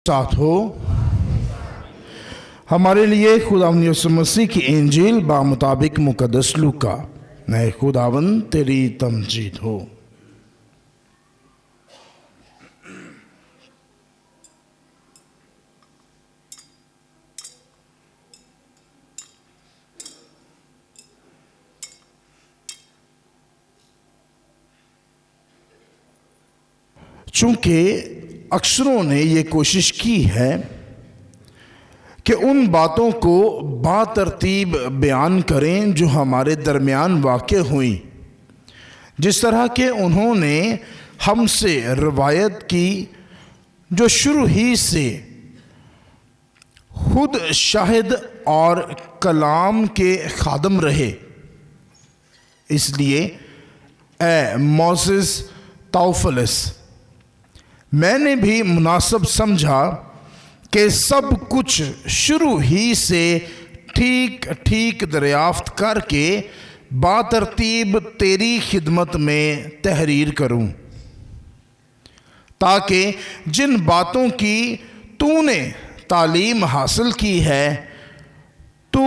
ساتھ ہو ہمارے لیے خداوند یسوع مسیح کی انجیل بمطابق مقدس لوکا۔ اے خداوند تیری تمجید ہو۔ چونکہ اکثروں نے یہ کوشش کی ہے کہ ان باتوں کو باترتیب بیان کریں جو ہمارے درمیان واقع ہوئیں، جس طرح کہ انہوں نے ہم سے روایت کی جو شروع ہی سے خود شاہد اور کلام کے خادم رہے۔ اس لیے اے موسیس تھوفلس، میں نے بھی مناسب سمجھا کہ سب کچھ شروع ہی سے ٹھیک دریافت کر کے باترتیب تیری خدمت میں تحریر کروں، تاکہ جن باتوں کی تو نے تعلیم حاصل کی ہے تو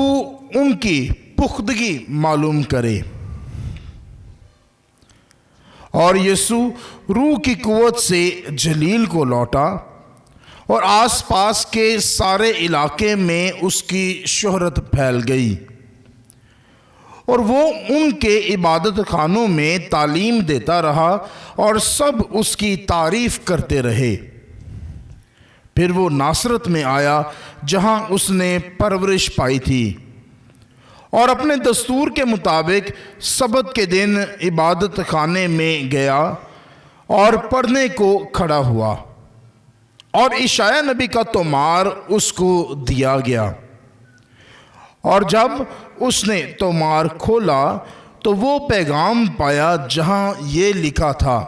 ان کی پختگی معلوم کرے۔ اور یسوع روح کی قوت سے جلیل کو لوٹا اور آس پاس کے سارے علاقے میں اس کی شہرت پھیل گئی، اور وہ ان کے عبادت خانوں میں تعلیم دیتا رہا اور سب اس کی تعریف کرتے رہے۔ پھر وہ ناصرت میں آیا جہاں اس نے پرورش پائی تھی، اور اپنے دستور کے مطابق سبت کے دن عبادت خانے میں گیا اور پڑھنے کو کھڑا ہوا، اور اشعیاء نبی کا تومار اس کو دیا گیا۔ اور جب اس نے تومار کھولا تو وہ پیغام پایا جہاں یہ لکھا تھا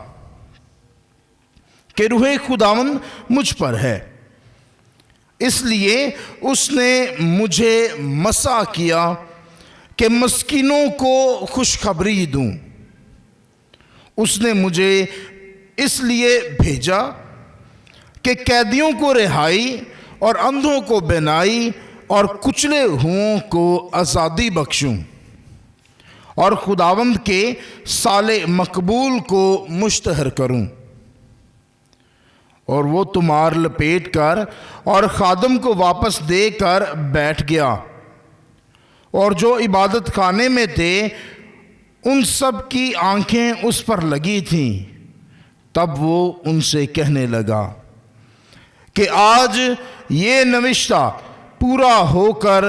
کہ روح خداوند مجھ پر ہے، اس لیے اس نے مجھے مسا کیا کہ مسکینوں کو خوشخبری دوں۔ اس نے مجھے اس لیے بھیجا کہ قیدیوں کو رہائی اور اندھوں کو بینائی اور کچلے ہوئوں کو آزادی بخشوں، اور خداوند کے سال مقبول کو مشتہر کروں۔ اور وہ تومار لپیٹ کر اور خادم کو واپس دے کر بیٹھ گیا، اور جو عبادت خانے میں تھے ان سب کی آنکھیں اس پر لگی تھیں۔ تب وہ ان سے کہنے لگا کہ آج یہ نوشتہ پورا ہو کر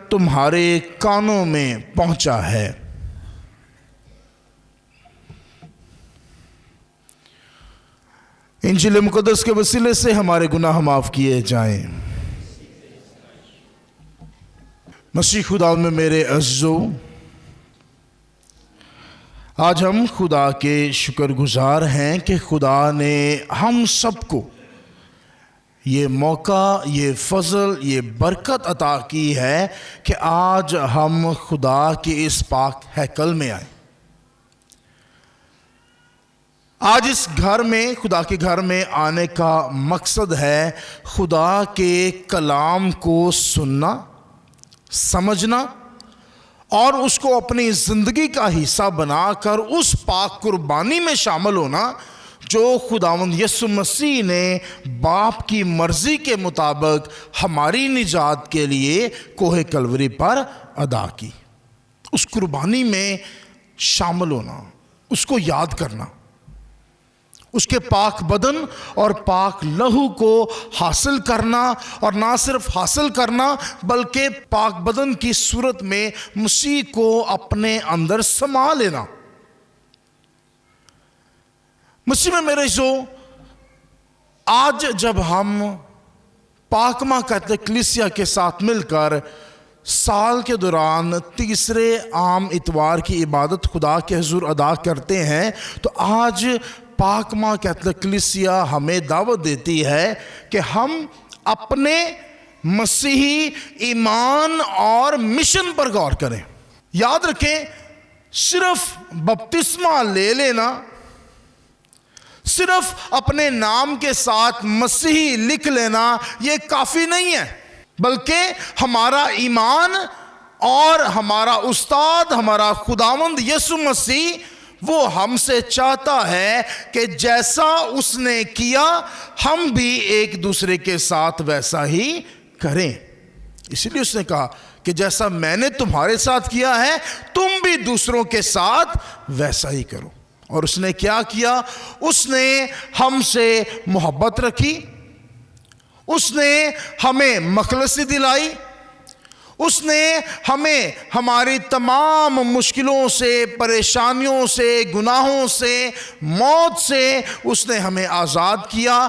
تمہارے کانوں میں پہنچا ہے۔ انجیل مقدس کے وسیلے سے ہمارے گناہ معاف کیے جائیں۔ مسیح خدا میں میرے عزیزو، آج ہم خدا کے شکر گزار ہیں کہ خدا نے ہم سب کو یہ موقع، یہ فضل، یہ برکت عطا کی ہے کہ آج ہم خدا کے اس پاک ہیکل میں آئیں۔ آج اس گھر میں، خدا کے گھر میں آنے کا مقصد ہے خدا کے کلام کو سننا، سمجھنا، اور اس کو اپنی زندگی کا حصہ بنا کر اس پاک قربانی میں شامل ہونا جو خداوند یسوع مسیح نے باپ کی مرضی کے مطابق ہماری نجات کے لیے کوہ کلوری پر ادا کی۔ اس قربانی میں شامل ہونا، اس کو یاد کرنا، اس کے پاک بدن اور پاک لہو کو حاصل کرنا، اور نہ صرف حاصل کرنا بلکہ پاک بدن کی صورت میں مسیح کو اپنے اندر سما لینا۔ مسیح میں میرے جو آج جب ہم پاکما کیتھولک کلیسیا کے ساتھ مل کر سال کے دوران تیسرے عام اتوار کی عبادت خدا کے حضور ادا کرتے ہیں، تو آج پاکما کیتھولک کلیسیا ہمیں دعوت دیتی ہے کہ ہم اپنے مسیحی ایمان اور مشن پر غور کریں۔ یاد رکھیں، صرف بپتسمہ لے لینا، صرف اپنے نام کے ساتھ مسیحی لکھ لینا یہ کافی نہیں ہے، بلکہ ہمارا ایمان اور ہمارا استاد ہمارا خداوند یسوع مسیح وہ ہم سے چاہتا ہے کہ جیسا اس نے کیا ہم بھی ایک دوسرے کے ساتھ ویسا ہی کریں۔ اسی لیے اس نے کہا کہ جیسا میں نے تمہارے ساتھ کیا ہے تم بھی دوسروں کے ساتھ ویسا ہی کرو۔ اور اس نے کیا کیا؟ اس نے ہم سے محبت رکھی، اس نے ہمیں مخلصی دلائی، اس نے ہمیں ہماری تمام مشکلوں سے، پریشانیوں سے، گناہوں سے، موت سے اس نے ہمیں آزاد کیا۔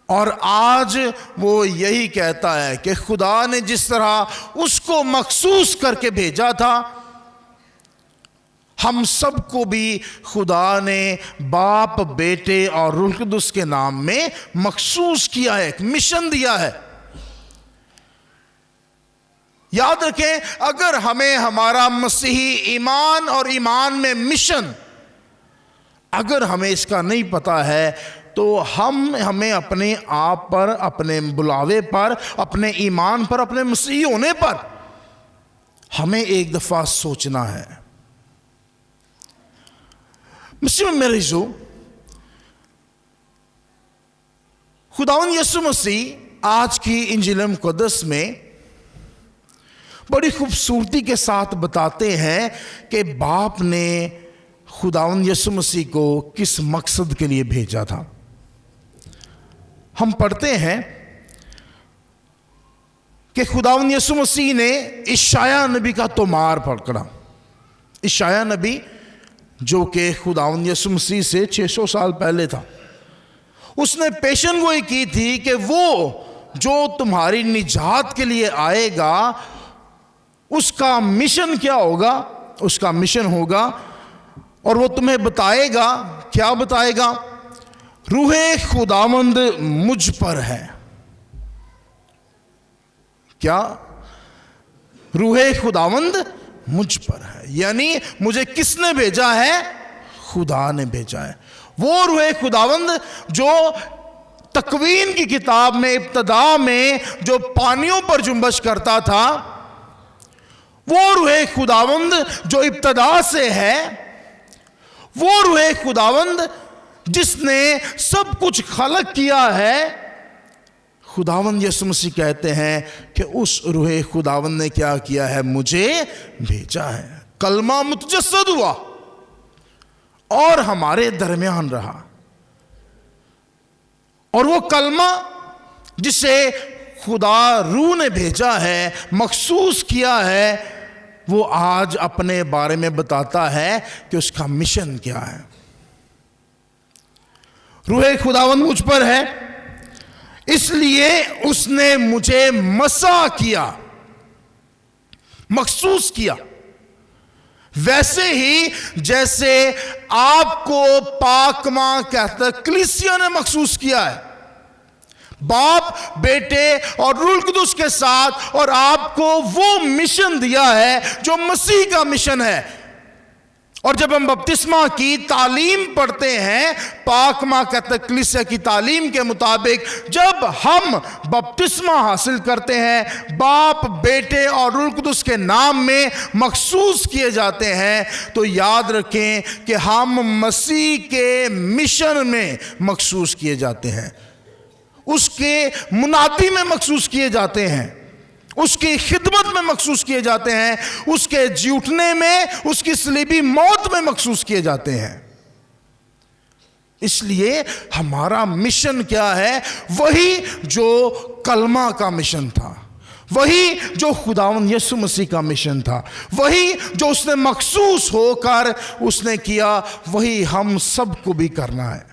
اور آج وہ یہی کہتا ہے کہ خدا نے جس طرح اس کو مخصوص کر کے بھیجا تھا، ہم سب کو بھی خدا نے باپ، بیٹے اور روح القدس کے نام میں مخصوص کیا ہے، ایک مشن دیا ہے۔ یاد رکھیں، اگر ہمیں ہمارا مسیحی ایمان اور ایمان میں مشن اگر ہمیں اس کا نہیں پتا ہے تو ہمیں اپنے آپ پر، اپنے بلاوے پر، اپنے ایمان پر، اپنے مسیحی ہونے پر ہمیں ایک دفعہ سوچنا ہے۔ مسیح میں میرے عزیزو، خداوند یسوع مسیح آج کی انجیل مقدس میں بڑی خوبصورتی کے ساتھ بتاتے ہیں کہ باپ نے خداوند یسوع مسیح کو کس مقصد کے لیے بھیجا تھا۔ ہم پڑھتے ہیں کہ خداوند یسوع مسیح نے اشعیاء نبی کا تومار پکڑا۔ اشعیاء نبی جو کہ خداوند یسوع مسیح سے 600 سال پہلے تھا، اس نے پیشن گوئی کی تھی کہ وہ جو تمہاری نجات کے لیے آئے گا اس کا مشن کیا ہوگا؟ اس کا مشن ہوگا اور وہ تمہیں بتائے گا۔ کیا بتائے گا؟ روح خداوند مجھ پر ہے۔ کیا؟ روح خداوند مجھ پر ہے، یعنی مجھے کس نے بھیجا ہے؟ خدا نے بھیجا ہے۔ وہ روح خداوند جو تکوین کی کتاب میں ابتدا میں جو پانیوں پر جنبش کرتا تھا، وہ روح خداوند جو ابتدا سے ہے، وہ روح خداوند جس نے سب کچھ خلق کیا ہے، خداوند یسوع مسیح کہتے ہیں کہ اس روح خداوند نے کیا کیا ہے؟ مجھے بھیجا ہے۔ کلمہ متجسد ہوا اور ہمارے درمیان رہا، اور وہ کلمہ جسے خدا روح نے بھیجا ہے، مخصوص کیا ہے، وہ آج اپنے بارے میں بتاتا ہے کہ اس کا مشن کیا ہے۔ روح خداوند مجھ پر ہے، اس لیے اس نے مجھے مسح کیا، مخصوص کیا۔ ویسے ہی جیسے آپ کو پاک ماں کہتا ہے، کلیسیا نے مخصوص کیا ہے، باپ، بیٹے اور روح القدس کے ساتھ، اور آپ کو وہ مشن دیا ہے جو مسیح کا مشن ہے۔ اور جب ہم بپتسمہ کی تعلیم پڑھتے ہیں، پاک ماں کہتا ہے کلیسیا کی تعلیم کے مطابق جب ہم بپتسمہ حاصل کرتے ہیں، باپ، بیٹے اور روح القدس کے نام میں مخصوص کیے جاتے ہیں، تو یاد رکھیں کہ ہم مسیح کے مشن میں مخصوص کیے جاتے ہیں، اس کے منادی میں مخصوص کیے جاتے ہیں، اس کی خدمت میں مخصوص کیے جاتے ہیں، اس کے جی اٹھنے میں، اس کی صلیبی موت میں مخصوص کیے جاتے ہیں۔ اس لیے ہمارا مشن کیا ہے؟ وہی جو کلمہ کا مشن تھا، وہی جو خداوند یسوع مسیح کا مشن تھا، وہی جو اس نے مخصوص ہو کر اس نے کیا، وہی ہم سب کو بھی کرنا ہے۔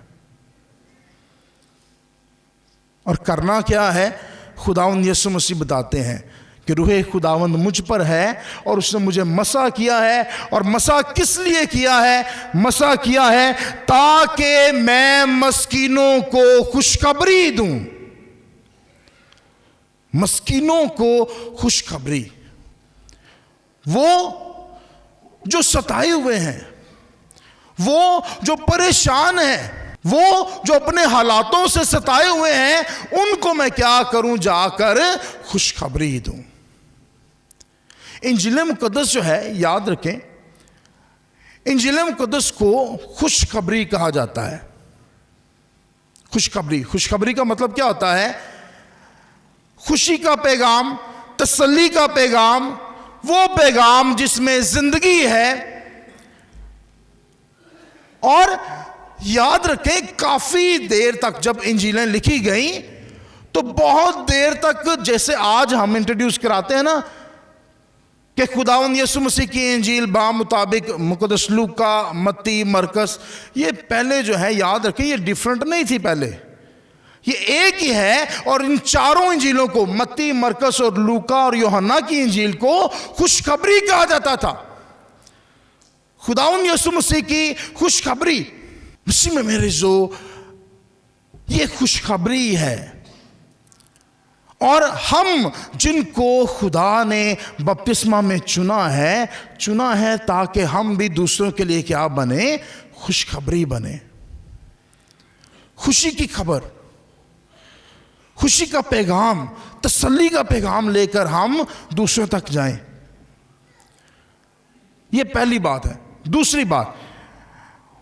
اور کرنا کیا ہے؟ خداوند یسوع مسیح بتاتے ہیں کہ روح خداوند مجھ پر ہے اور اس نے مجھے مسح کیا ہے۔ اور مسح کس لیے کیا ہے؟ مسح کیا ہے تاکہ میں مسکینوں کو خوشخبری دوں، مسکینوں کو خوشخبری۔ وہ جو ستائے ہوئے ہیں، وہ جو پریشان ہیں، وہ جو اپنے حالاتوں سے ستائے ہوئے ہیں ان کو میں کیا کروں؟ جا کر خوشخبری دوں۔ انجیل مقدس جو ہے، یاد رکھیں، انجیل مقدس کو خوشخبری کہا جاتا ہے۔ خوشخبری کا مطلب کیا ہوتا ہے؟ خوشی کا پیغام، تسلی کا پیغام، وہ پیغام جس میں زندگی ہے۔ اور یاد رکھیں، کافی دیر تک جب انجیلیں لکھی گئیں تو بہت دیر تک، جیسے آج ہم انٹروڈیوس کراتے ہیں نا کہ خداوند یسوع مسیح کی انجیل مطابق مقدس لوکا، متی، مرکز، یہ پہلے جو ہے، یاد رکھیں، یہ ڈیفرنٹ نہیں تھی پہلے، یہ ایک ہی ہے۔ اور ان چاروں انجیلوں کو، متی، مرکز اور لوکا اور یوحنا کی انجیل کو خوشخبری کہا جاتا تھا۔ خداوند یسوع مسیح کی خوشخبری، مسیح میں میرے جو یہ خوشخبری ہے۔ اور ہم جن کو خدا نے بپتسمہ میں چنا ہے تاکہ ہم بھی دوسروں کے لیے کیا بنے؟ خوشخبری بنے۔ خوشی کی خبر، خوشی کا پیغام، تسلی کا پیغام لے کر ہم دوسروں تک جائیں۔ یہ پہلی بات ہے۔ دوسری بات،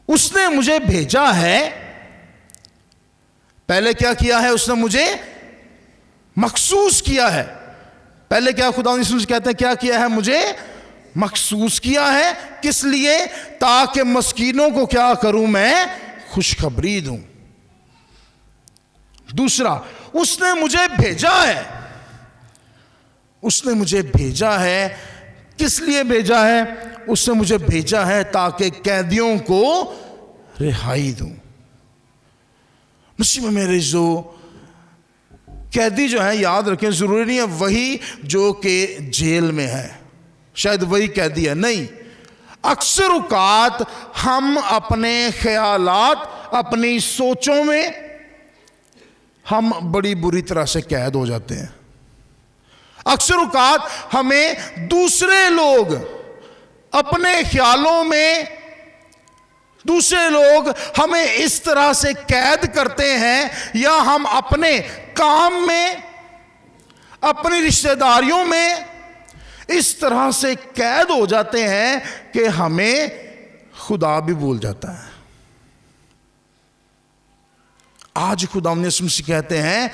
اس نے مجھے بھیجا ہے۔ پہلے کیا کیا ہے؟ اس نے مجھے مخصوص کیا ہے۔ پہلے کیا خدا یسوع کہتے ہیں؟ کیا کیا ہے؟ مجھے مخصوص کیا ہے۔ کس لیے؟ تاکہ مسکینوں کو کیا کروں؟ میں خوشخبری دوں۔ دوسرا، اس نے مجھے بھیجا ہے۔ اس نے مجھے بھیجا ہے۔ کس لیے بھیجا ہے؟ اس نے مجھے بھیجا ہے تاکہ قیدیوں کو رہائی دوں۔ مسیح میں میرے جو قیدی جو ہیں، یاد رکھیں، ضروری نہیں ہے وہی جو کہ جیل میں ہے، شاید وہی قیدی ہے، نہیں۔ اکثر اوقات ہم اپنے خیالات، اپنی سوچوں میں ہم بڑی بری طرح سے قید ہو جاتے ہیں۔ اکثر اوقات ہمیں دوسرے لوگ اپنے خیالوں میں، دوسرے لوگ ہمیں اس طرح سے قید کرتے ہیں، یا ہم اپنے کام میں، اپنی رشتہ داریوں میں اس طرح سے قید ہو جاتے ہیں کہ ہمیں خدا بھی بھول جاتا ہے۔ آج خدا یسوع مسیح کہتے ہیں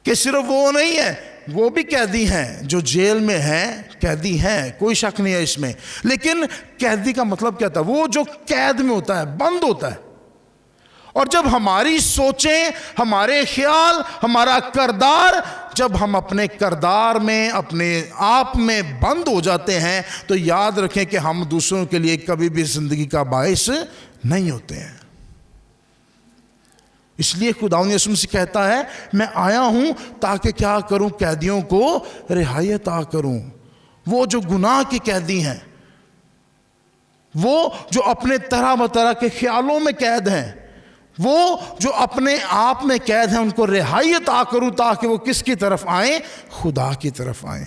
کہ صرف وہ نہیں ہے، وہ بھی قیدی ہیں، جو جیل میں ہیں قیدی ہیں، کوئی شک نہیں ہے اس میں۔ لیکن قیدی کا مطلب کیا تھا؟ وہ جو قید میں ہوتا ہے، بند ہوتا ہے۔ اور جب ہماری سوچیں، ہمارے خیال، ہمارا کردار، جب ہم اپنے کردار میں، اپنے آپ میں بند ہو جاتے ہیں تو یاد رکھیں کہ ہم دوسروں کے لیے کبھی بھی زندگی کا باعث نہیں ہوتے ہیں۔ اس لیے خداوند یسوع مسیح کہتا ہے، میں آیا ہوں تاکہ کیا کروں؟ قیدیوں کو رہائی عطا کروں۔ وہ جو گناہ کے قیدی ہیں، وہ جو اپنے طرح بطرح کے خیالوں میں قید ہیں، وہ جو اپنے آپ میں قید ہیں، ان کو رہائی عطا کروں تاکہ وہ کس کی طرف آئیں؟ خدا کی طرف آئیں،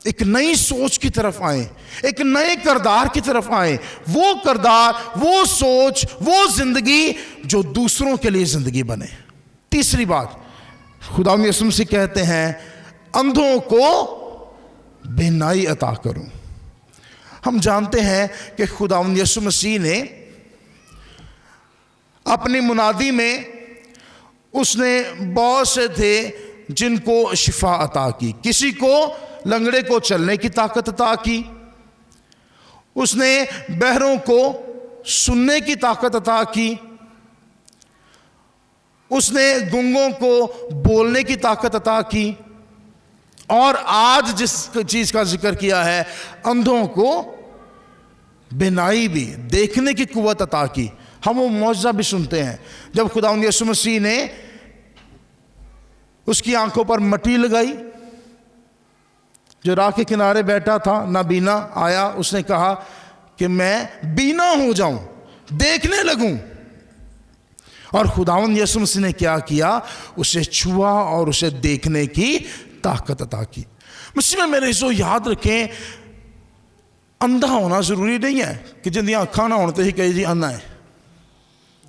ایک نئی سوچ کی طرف آئیں، ایک نئے کردار کی طرف آئیں۔ وہ کردار، وہ سوچ، وہ زندگی جو دوسروں کے لیے زندگی بنے۔ تیسری بات، خداوند یسوع مسیح کہتے ہیں، اندھوں کو بینائی عطا کروں۔ ہم جانتے ہیں کہ خداوند یسوع مسیح نے اپنی منادی میں، اس نے بہت سے تھے جن کو شفا عطا کی۔ کسی کو لنگڑے کو چلنے کی طاقت عطا کی، اس نے بہروں کو سننے کی طاقت عطا کی، اس نے گنگوں کو بولنے کی طاقت عطا کی، اور آج جس چیز کا ذکر کیا ہے، اندھوں کو بینائی بھی، دیکھنے کی قوت عطا کی۔ ہم وہ معجزہ بھی سنتے ہیں جب خداوند یسوع مسیح نے اس کی آنکھوں پر مٹی لگائی، جو راہ کے کنارے بیٹھا تھا نابینا آیا، اس نے کہا کہ میں بینا ہو جاؤں، دیکھنے لگوں۔ اور خداوند یسوع مسیح نے کیا کیا؟ اسے چھوا اور اسے دیکھنے کی طاقت عطا کی۔ مسیح میں میرے عزیزو، یاد رکھیں، اندھا ہونا ضروری نہیں ہے کہ جن دی آنکھاں نہ ہونے تے ہی کہے جی اندھا ہے۔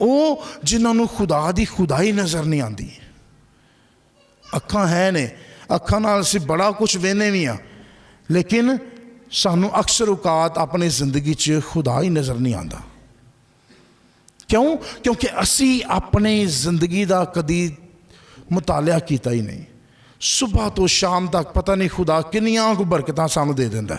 ਉਹ ਜਿਨ੍ਹਾਂ ਨੂੰ ਖੁਦਾ ਦੀ ਖੁਦਾਈ ਨਜ਼ਰ ਨਹੀਂ ਆਉਂਦੀ। ਅੱਖਾਂ ਹੈ ਨੇ, ਅੱਖਾਂ ਨਾਲ ਅਸੀਂ ਬੜਾ ਕੁਝ ਵੇਖਦੇ ਵੀ ਹਾਂ, ਲੇਕਿਨ ਸਾਨੂੰ ਅਕਸਰ ਔਕਾਤ ਆਪਣੀ ਜ਼ਿੰਦਗੀ 'ਚ ਖੁਦਾ ਹੀ ਨਜ਼ਰ ਨਹੀਂ ਆਉਂਦਾ। ਕਿਉਂ? ਕਿਉਂਕਿ ਅਸੀਂ ਆਪਣੀ ਜ਼ਿੰਦਗੀ ਦਾ ਕਦੀ ਮੁਤਾਲਿਆ ਕੀਤਾ ਹੀ ਨਹੀਂ। ਸੁਬਹ ਤੋਂ ਸ਼ਾਮ ਤੱਕ ਪਤਾ ਨਹੀਂ ਖੁਦਾ ਕਿੰਨੀਆਂ ਕੁ ਬਰਕਤਾਂ ਸਾਨੂੰ ਦੇ ਦਿੰਦਾ,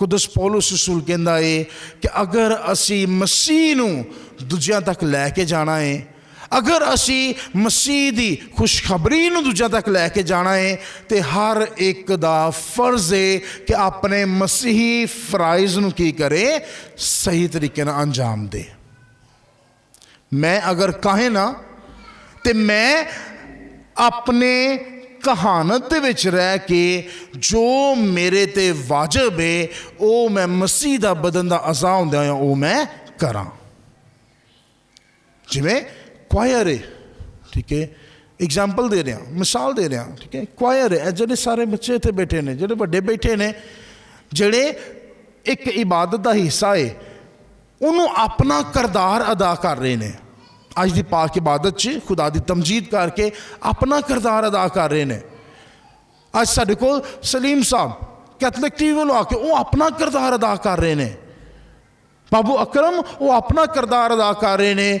ਕੁਦਸ ਪੌਲੁਸ ਰਸੂਲ ਕਹਿੰਦਾ ਏ ਕਿ ਅਗਰ ਅਸੀਂ ਮਸੀਹ ਨੂੰ ਦੂਜਿਆਂ ਤੱਕ ਲੈ ਕੇ ਜਾਣਾ ਏ, ਅਗਰ ਅਸੀਂ ਮਸੀਹ ਦੀ ਖੁਸ਼ਖਬਰੀ ਨੂੰ ਦੂਜਿਆਂ ਤੱਕ ਲੈ ਕੇ ਜਾਣਾ ਏ, ਤੇ ਹਰ ਇੱਕ ਦਾ ਫਰਜ਼ ਏ ਕਿ ਆਪਣੇ ਮਸੀਹੀ ਫਰਾਇਜ਼ ਨੂੰ ਕੀ ਕਰੇ, ਸਹੀ ਤਰੀਕੇ ਨਾਲ ਅੰਜਾਮ ਦੇ। ਮੈਂ ਅਗਰ ਕਹੇ ਨਾ ਤੇ ਮੈਂ ਆਪਣੇ ਕਹਾਣਤ ਦੇ ਵਿੱਚ ਰਹਿ ਕੇ ਜੋ ਮੇਰੇ ਤੇ ਵਾਜਬ ਏ ਉਹ ਮੈਂ ਮਸੀਹ ਦਾ ਬਦਨ ਦਾ ਅਜ਼ਾ ਹੁੰਦਿਆਂ ਹੋਇਆ ਉਹ ਮੈਂ ਕਰਾਂ। ਜਿਵੇਂ ਕੁਆਇਰ ਹੈ, ਠੀਕ ਹੈ, ਐਗਜ਼ਾਮਪਲ ਦੇ ਰਿਹਾ, ਮਿਸਾਲ ਦੇ ਰਿਹਾ, ਠੀਕ ਹੈ। ਕੁਆਇਰ ਹੈ, ਜਿਹੜੇ ਸਾਰੇ ਬੱਚੇ ਇੱਥੇ ਬੈਠੇ ਨੇ, ਜਿਹੜੇ ਵੱਡੇ ਬੈਠੇ ਨੇ, ਜਿਹੜੇ ਇੱਕ ਇਬਾਦਤ ਦਾ ਹਿੱਸਾ ਹੈ, ਉਹਨੂੰ ਆਪਣਾ ਕਿਰਦਾਰ ਅਦਾ ਕਰ ਰਹੇ ਨੇ। ਅੱਜ ਦੀ ਪਾਕ ਇਬਾਦਤ 'ਚ ਖੁਦਾ ਦੀ ਤਮਜੀਦ ਕਰਕੇ ਆਪਣਾ ਕਿਰਦਾਰ ਅਦਾ ਕਰ ਰਹੇ ਨੇ। ਅੱਜ ਸਾਡੇ ਕੋਲ ਸਲੀਮ ਸਾਹਿਬ ਕੈਥਲਿਕ ਟੀਵੀ ਵੱਲੋਂ ਆ ਕੇ ਉਹ ਆਪਣਾ ਕਿਰਦਾਰ ਅਦਾ ਕਰ ਰਹੇ ਨੇ। ਬਾਬੂ ਅਕਰਮ ਉਹ ਆਪਣਾ ਕਿਰਦਾਰ ਅਦਾ ਕਰ ਰਹੇ ਨੇ।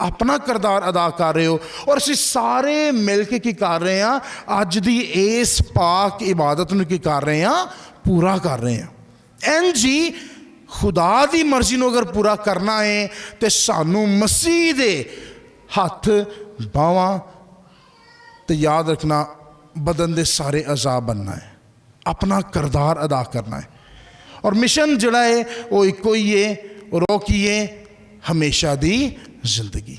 ਆਪਣਾ ਕਿਰਦਾਰ ਅਦਾ ਕਰ ਰਹੇ ਹੋ। ਔਰ ਅਸੀਂ ਸਾਰੇ ਮਿਲ ਕੇ ਕੀ ਕਰ ਰਹੇ ਹਾਂ, ਅੱਜ ਦੀ ਇਸ ਪਾਕ ਇਬਾਦਤ ਨੂੰ ਕੀ ਕਰ ਰਹੇ ਹਾਂ, ਪੂਰਾ ਕਰ ਰਹੇ ਹਾਂ। ਇੰਝ ਹੀ ਖੁਦਾ ਦੀ ਮਰਜ਼ੀ ਨੂੰ ਅਗਰ ਪੂਰਾ ਕਰਨਾ ਹੈ ਤੇ ਸਾਨੂੰ ਮਸੀਹ ਦੇ ਹੱਥ ਬਾਹਾਂ ਤੇ ਯਾਦ ਰੱਖਣਾ ਬਦਨ ਦੇ ਸਾਰੇ ਅਜ਼ਾ ਬਣਨਾ ਹੈ, ਆਪਣਾ ਕਿਰਦਾਰ ਅਦਾ ਕਰਨਾ ਹੈ। ਔਰ ਮਿਸ਼ਨ ਜਿਹੜਾ ਹੈ ਉਹ ਇੱਕੋ ਹੀ ਹੈ, ਔਰ ਉਹ ਕੀ ਹੈ, ਹਮੇਸ਼ਾ ਦੀ ਜ਼ਿੰਦਗੀ।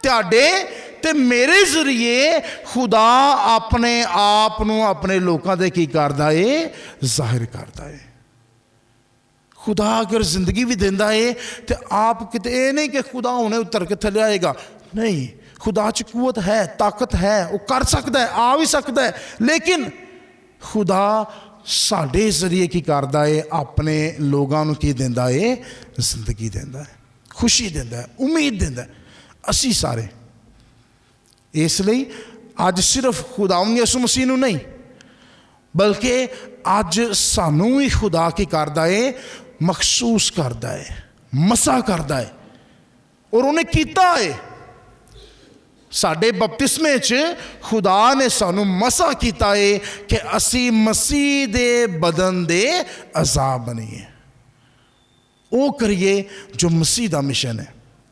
ਤੁਹਾਡੇ ਤੇ ਮੇਰੇ ਜ਼ਰੀਏ ਖੁਦਾ ਆਪਣੇ ਆਪ ਨੂੰ ਆਪਣੇ ਲੋਕਾਂ ਦੇ ਕੀ ਕਰਦਾ ਏ, ਜ਼ਾਹਿਰ ਕਰਦਾ ਏ। ਖੁਦਾ ਅਗਰ ਜ਼ਿੰਦਗੀ ਵੀ ਦਿੰਦਾ ਏ ਤੇ ਆਪ ਕਿਤੇ ਇਹ ਨਹੀਂ ਕਿ ਖੁਦਾ ਹੁਣੇ ਉਤਰ ਕੇ ਥੱਲੇ ਆਏਗਾ, ਨਹੀਂ, ਖੁਦਾ 'ਚ ਕੂਵਤ ਹੈ, ਤਾਕਤ ਹੈ, ਉਹ ਕਰ ਸਕਦਾ ਹੈ, ਆ ਵੀ ਸਕਦਾ ਹੈ, ਲੇਕਿਨ ਖੁਦਾ ਸਾਡੇ ਜ਼ਰੀਏ ਕੀ ਕਰਦਾ ਏ, ਆਪਣੇ ਲੋਕਾਂ ਨੂੰ ਕੀ ਦਿੰਦਾ ਏ, ਜ਼ਿੰਦਗੀ ਦਿੰਦਾ ਹੈ, ਖੁਸ਼ੀ ਦਿੰਦਾ ਹੈ, ਉਮੀਦ ਦਿੰਦਾ ਹੈ। ਅਸੀਂ ਸਾਰੇ ਇਸ ਲਈ ਅੱਜ ਸਿਰਫ ਖੁਦਾਵੰਦ ਯਿਸੂ ਮਸੀਹ ਨੂੰ ਨਹੀਂ, ਬਲਕਿ ਅੱਜ ਸਾਨੂੰ ਵੀ ਖੁਦਾ ਕੀ ਕਰਦਾ ਏ, ਮਖਸੂਸ ਕਰਦਾ ਏ, ਮਸਾ ਕਰਦਾ ਏ, ਔਰ ਉਹਨੇ ਕੀਤਾ ਏ। ਸਾਡੇ ਬਪਤਿਸਮੇ 'ਚ ਖੁਦਾ ਨੇ ਸਾਨੂੰ ਮਸਾ ਕੀਤਾ ਏ ਕਿ ਅਸੀਂ ਮਸੀਹ ਦੇ ਬਦਨ ਦੇ ਅਜ਼ਾ ਬਣੀਏ, ਉਹ ਕਰੀਏ ਜੋ ਮਸੀਹ ਦਾ ਮਿਸ਼ਨ ਹੈ।